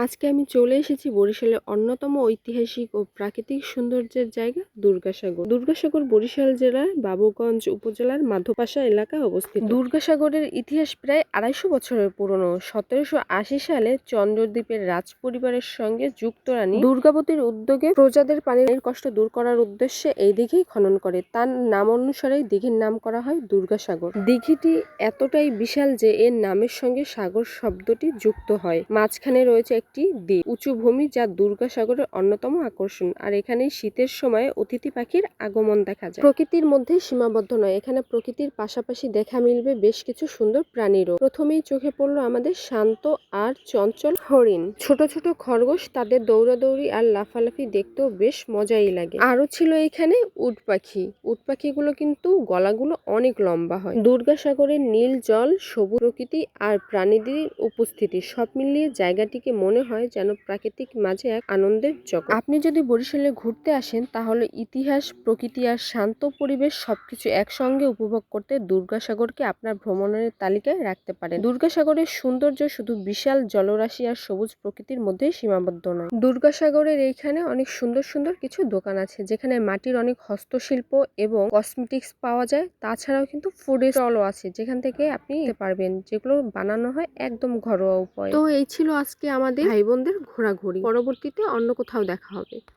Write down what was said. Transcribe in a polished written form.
আজকে আমি চলে এসেছি বরিশালের অন্যতম ঐতিহাসিক ও প্রাকৃতিক সৌন্দর্যের জায়গা দুর্গাসাগর। দুর্গাসাগর বরিশাল জেলার বাবুগঞ্জ উপজেলার মাধবপাশা এলাকায় অবস্থিত। দুর্গাসাগরের ইতিহাস প্রায় ২৫০ বছরের পুরনো। ১৭৮০ সালে চন্দ্রদ্বীপের রাজ পরিবারের সঙ্গে যুক্ত রানী দুর্গাবতীর উদ্যোগে প্রজাদের পানির কষ্ট দূর করার উদ্দেশ্যে এই দিঘি খনন করে। তার নাম অনুসারেই দিঘির নাম করা হয় দুর্গাসাগর। দিঘিটি এতটাই বিশাল যে এর নামের সঙ্গে সাগর শব্দটি যুক্ত হয়। মাঝখানে রয়েছে একটি দ্বীপ, উঁচু ভূমি, যা দুর্গাসাগরের অন্যতম আকর্ষণ। আর এখানে শীতের সময় অতিথি পাখির আগমন দেখা যায়। প্রকৃতির মধ্যে সীমাবদ্ধ নয়, এখানে প্রকৃতির পাশাপাশি দেখা মিলবে বেশ কিছু সুন্দর প্রাণীরও। প্রথমেই চোখে পড়লো আমাদের শান্ত আর চঞ্চল হরিণ। ছোট ছোট খরগোশ, তাদের দৌড়াদৌড়ি আর লাফালাফি দেখতেও বেশ মজাই লাগে। আরো ছিল এখানে উট পাখি। উট পাখিগুলো কিন্তু গলাগুলো অনেক লম্বা হয়। দুর্গাসাগরের নীল জল, সবুজ প্রকৃতি আর প্রাণীদের উপস্থিতি সব মিলিয়ে জায়গাটিকে মনে হয় যেন প্রাকৃতিক মাঝে এক আনন্দের জগৎ। আপনি যদি বরিশালে ঘুরতে আসেন তাহলে ইতিহাস, প্রকৃতি আর শান্ত পরিবেশ সবকিছু একসঙ্গে উপভোগ করতে দুর্গাসাগরকে আপনার ভ্রমণের তালিকায় রাখতে পারেন। দুর্গাসাগরের সৌন্দর্য শুধু বিশাল জলরাশি আর সবুজ প্রকৃতির মধ্যেই সীমাবদ্ধ নয়। দুর্গাসাগরের এইখানে অনেক সুন্দর সুন্দর কিছু দোকান আছে, যেখানে মাটির অনেক হস্তশিল্প এবং কসমেটিক্স পাওয়া যায়। তাছাড়াও কিন্তু ফুড স্টলও আছে, যেখান থেকে আপনি নিতে পারবেন, যেগুলো বানানো হয় একদম ঘরোয়া উপায়ে। তো এই ছিল আজকে আমাদের ভাই বোনদের ঘোরাঘুরি। পরবর্তীতে অন্য কোথাও দেখা হবে।